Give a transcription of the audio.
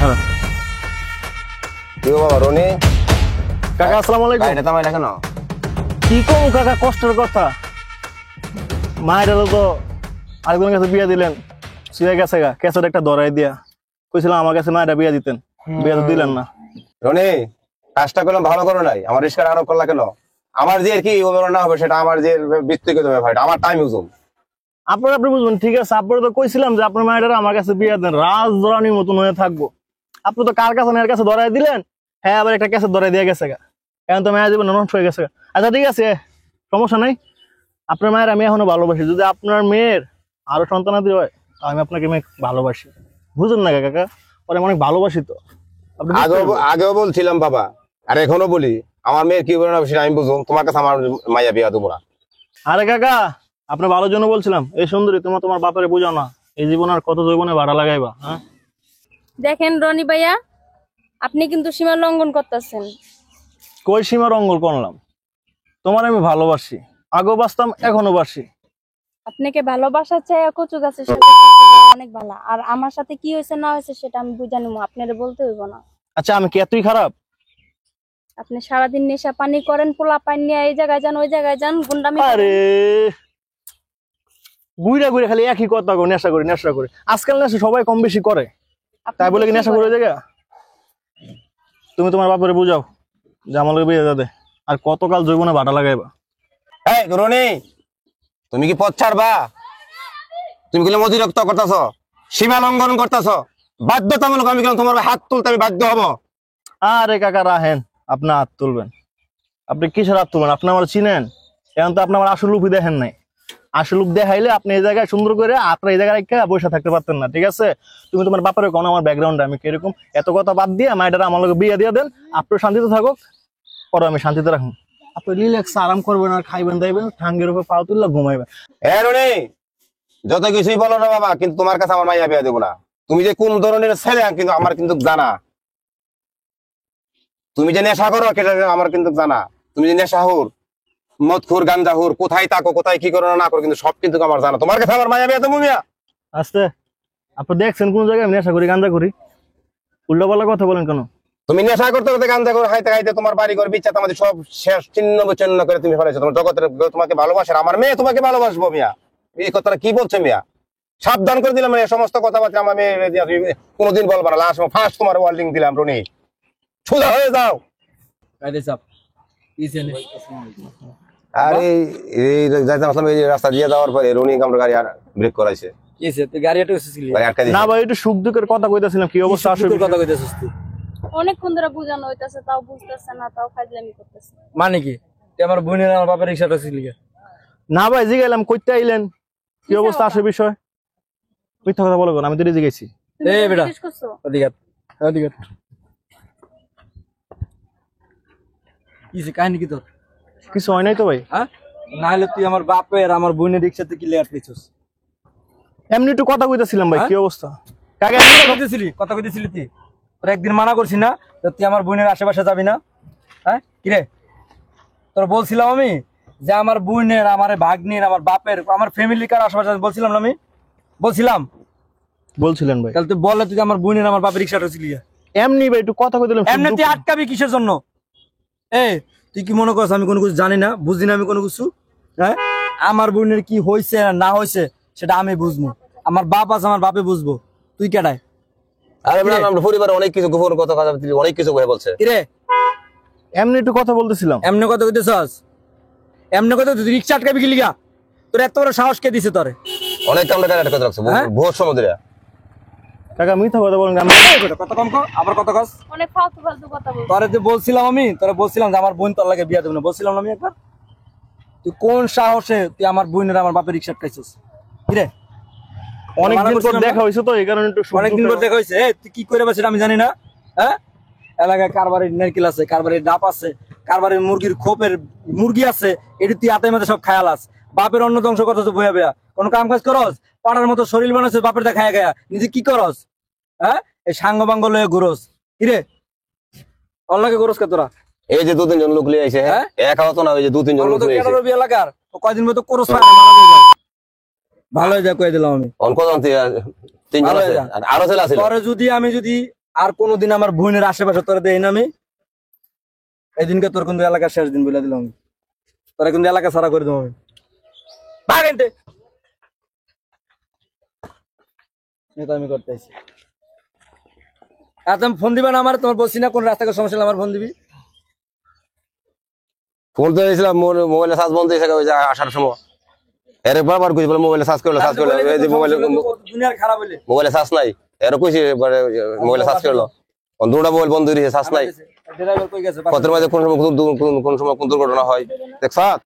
হ্যাঁ কি বাবা রনি কাকা আসসালামু আলাইকুম। এটা তামাই কেন? কি কম কাকা, কষ্টের কথা। মায়ের তো আরেকজনের কাছে বিয়ে দিলেন, শুয়ে গেছে গা, কেসের একটা ধরাই দিয়া কইছিলাম আমার কাছে মায়েরা বিয়ে দিতেন, বিয়ে তো দিলেন না। রনি কাজটা করলাম ভালো করো নাই, আমার রিস্কার আরো করলা কেন? আমার যে কি হবে না হবে সেটা আমার যে ব্যক্তিগত ব্যাপার, আমার টাইম ইউজুম। আপনি বুঝবেন, ঠিক আছে। আপনার তো কইছিলাম যে আপনার মায়েরা আমার কাছে বিয়ে দেন, রাজধরানির মতন হয়ে থাকবো। আপনি তো কার কাছে মেয়ের কাছে ধরাই দিলেন, হ্যাঁ আবার একটা কেসে ধরাই দিয়ে গেছে গা, এখন তো মায়ের জীবন নষ্ট হয়ে গেছে গা। আচ্ছা ঠিক আছে, সমস্যা নাই। আপনার মায়ের আমি এখনো ভালোবাসি, যদি আপনার মেয়ের আরো সন্তানাদি হয় আমি আপনাকে মেয়ে ভালোবাসি, বুঝুন না কাকা, পরে অনেক ভালোবাসি তো। আপনি বুঝতে পারবেন। আগেও বলছিলাম বাবা, আর এখনো বলি, আমার মেয়ের কি হবে না সেটা আমি বুঝুম, তোমার কাছে আমার মাইয়া বিয়া দেবো না। আরে কাকা, আপনার ভালোর জন্য বলছিলাম। এই সুন্দরী, তোমার বাপারে বুঝাও না, এই জীবন আর কত জীবনে ভাড়া লাগাইবা? হ্যাঁ দেখেন রনি ভাইয়া, আপনি কিন্তু সীমা লঙ্ঘন করতেছেন। কই সীমা রঙ্গল করলাম? তোমার আমি ভালোবাসি, আগেও বাসতাম এখনো বাসি। আপনাকে ভালোবাসা চাই কচু গাছের সাথে থাকতে দেওয়া অনেক ভালো। আর আমার সাথে কি হয়েছে না হয়েছে সেটা আমি বুঝে নিবো, আপনারা বলতে হইব না। আচ্ছা আমি কি এতই খারাপ? আপনি সারাদিন নেশা পানি করেন, পোলা পানি নিয়ে এই জায়গায় যান ওই জায়গায় যান, গুন্ডামি করেন। আরে ঘুরে ঘুরে খালি একই কথা কো, নেশা করি নেশা করি। আজকাল নেশা সবাই কম বেশি করে, আপনি তাই বলে কি বেশি নেশা করে করেন। জায়গা? তুমি তোমার বাপরে বুঝাও যে আমার লোক বিয়ে দাদে, আর কতকাল জীবনে ভাড়া লাগাইবা? এই রনি, তুমি কি পথ ছাড়বা? তুমি গেলে অতিরিক্ত করতেছ, সীমা লঙ্ঘন করতেছ, বাধ্যতামূলক আমি কেন তোমার হাত তুলতে আমি বাধ্য হবো? আরে কাকা রাহেন, আপনি হাত তুলবেন? আপনি কিসের হাত তুলবেন? আপনি আমার চিনেন? এখন তো আপনি আমার আসল রূপই দেখেন নাই। আসল রূপ দেখাইলে আপনি এই জায়গায় সুন্দর করে আপনার এই জায়গায় রেখে বসে থাকতে পারতেন না, ঠিক আছে? তুমি তোমার বাপারে কোন আমার ব্যাকগ্রাউন্ডে আমি কিরকম, এত কথা বাদ দিয়ে মায়েরা আমার লোক বিয়ে দিয়ে দেন, আপনার শান্তিতে থাকুক, পরে আমি শান্তিতে রাখুন। আপনি রিল্যাক্স আরাম করবেন আর খাইবেন দাইবেন, ঠাঙ্গের উপর পাও তুললে ঘুমাইবেন। হ্যাঁ রনি, যত কিছুই বলো না বাবা, কিন্তু তোমার কাছে আমার মাইয়া বিয়া দেবো না। তুমি যে কোন ধরনের ছেলে কিন্তু আমার কিন্তু জানা, তুমি যে নেশা করো সেটা আমার কিন্তু জানা। তুমি যে নেশাহুর, মদখুর, গাঞ্জাহুর, কোথায় থাকো, কোথায় কি করো না করো, কিন্তু সব কিন্তু আমার জানা। তোমার কাছে আমার মাইয়া বিয়া দেবো মিয়া? আস্তে, আপনি দেখছেন কোন জায়গায় আমি নেশা করি গাঞ্জা করি? উল্টা পাল্টা কথা বলেন কেন? তুমি নেশা করতে করতে গাঞ্জা করে খাইতে খাইতে তোমার বাড়ি ঘর বিচ্ছা তোমাদের সব শেষ ছিন্ন বিচ্ছিন্ন করে তুমি ফেলেছো। তোমার জগতের তোমাকে ভালোবাসে, আমার মেয়ে তোমাকে ভালোবাসবো মিয়া। এই কথাটা কি বলছো মিয়া? সাবধান করে দিলাম, এই সমস্ত কথাবার্তা আমার মেয়ে কোনোদিন বলবো না। লাস্ট ফার্স্ট তোমার ওয়ার্নিং দিলাম রনি, সোজা হয়ে যাও। আরে এই যাইতে আসলাম, এই রাস্তা দিয়ে যাওয়ার পরে রনি আমার গাড়ি আর ব্রেক করাইছে। গাড়ি আটকা দিয়েছে। না ভাই, একটু সুখ দুঃখের কথা কইতাছিলাম, কি অবস্থা আসলে কথা কইতাছিস তুই? অনেকক্ষণ ধরে বুঝানো হইতাছে, তাও বুঝতেছে না, তাও ফাজলামি করতেছে। মানে কি তুই আমার বোনের আমার বাপের রিক্সাটা ছিল? না ভাই জিগাইলাম কইতে আইলেন, কি অবস্থা আসে বিষয়? মিথ্যা কথা বলো কেন? আমি তো রেজে গেছি। তুমি এই তো বেটা, জিজ্ঞেস করছো। ওদিকে ওদিকে কিসে কাহিনী কি তোর? কিছু হয় নাই তো ভাই। হ্যাঁ, না হলে তুই আমার বাপের আমার বোনের রিক্সাতে কি লেয়ার পেয়েছিস? এমনি একটু কথা কইতাছিলাম ভাই, কি অবস্থা? কাকে কথা কইতেছিলি তুই? তোর একদিন মানা করছি না তুই আমার বোনের আশেপাশে যাবি না? হ্যাঁ কিরে, তোর বলছিলাম আমি যে আমার বোনের, আমার ভাগ্নির, আমার বাপের, আমার ফ্যামিলি কার আশেপাশে বলছিলাম না? আমি বলছিলাম। বলছিলেন ভাই? তাহলে তুই বলে তুই আমার বোনের আমার বাপের রিক্সাটা ছিলি? এমনি ভাই একটু কথা কইতালাম। এমনি তুই আটকাবি কিসের জন্য? তুই কি মনে করছ আমি কোনো কিছু জানি না, বুঝি না আমি কোনো কিছু? হ্যাঁ, আমার বোনের কি হয়েছে না হয়েছে সেটা আমি বুঝবো, আমার বাপ আছে আমার বাপে বুঝবো। তুই কেডায়? আরে আমরা পরিবারে অনেক কিছু গোপন কথা অনেক কিছু বলছে। কিরে এমনি একটু কথা বলতেছিলাম। এমনি কথা কইতেছস? এমনি কথা তুই রিক্সা আটকাবি কি লিগা? তোর এত বড় সাহস কে দিছে তোরে? অনেক কামড়ে গাড়ি আটকে রাখছে বহুত সমুদ্রে। কাকা মিথ্যা কথা বলেন, আমি কথা কম কর, আবার কথা কস। অনেক ফালতু ফালতু কথা বলছো। তোরে যে বলছিলাম আমি, তোরে বলছিলাম যে আমার বোন তোর লাগে বিয়া দেব না, বলছিলাম না আমি একবার? তুই কোন সাহসে তুই আমার বোনের আমার বাপের রিক্সা আটকাইছিস? কিরে অনেকদিন পর দেখা হইছে তো এই কারণে একটু অনেকদিন পর দেখা হয়েছে। তুই কি করে সেটা আমি জানি না। হ্যাঁ, এলাকায় কারবারের নারকেল আছে, কারবারের ডাব আছে, কারবারের মুরগির খোপের মুরগি আছে, এটি তুই হাতে মধ্যে সব খায়ালাস। বাপের অন্ন ধ্বংস করতেছ বইয়া বেয়া, কোনো কাম কাজ করস? পাড়ার মতো শরীর বানাচ্ছে বাপের দা খায়া গায়া, নিজে কি করস? হ্যাঁ, এই সাঙ্গ বাঙ্গ লয়ে ঘুরস। কিরে অল্লাকে ঘুরস কে তোরা? এই যে 2-3 জন লোক লিয়ে আইছে, হ্যাঁ এক হতো না, ওই যে 2-3 জন লোক লিয়ে আইছে। এলাকার কয়দিন মতো করস ভালো হয়ে যা কয়ে দিলাম আমি। অন কত 3 জন আছে আর আরো ছেলে আছে। পরে যদি আমি যদি আর কোনোদিন আমার বোনের আশেপাশে তোরা দেই না আমি। এদিনকে তোর কিন্তু এলাকার শেষ দিন বলে দিলাম আমি। তোরা কিন্তু এলাকা ছাড়া করে দেবো আমি। ভাগ এনতে। এটা আমি করতেছি। আর তুমি ফোন দিবে না আমার, তোমার বলছি না কোন রাস্তায় সমস্যা হলে আমার ফোন দিবি। ফোন তো দিয়েছিলাম, মোবাইলে চার্জ বন্ধ হয়েছে ওই যে আসার সময়। এর বারবার কইছি বলে মোবাইলে চার্জ করলো এই যে দুনিয়ার খারাপ হইলে মোবাইলে চার্জ নাই, এর কইছি মোবাইলে চার্জ করলো, দুটা মোবাইল বন্ধ হয়ে চার্জ নাই। ড্রাইভার কই গেছে? কত মাঝে কোন সময় কোন দুর্ঘটনা হয় দেখছ।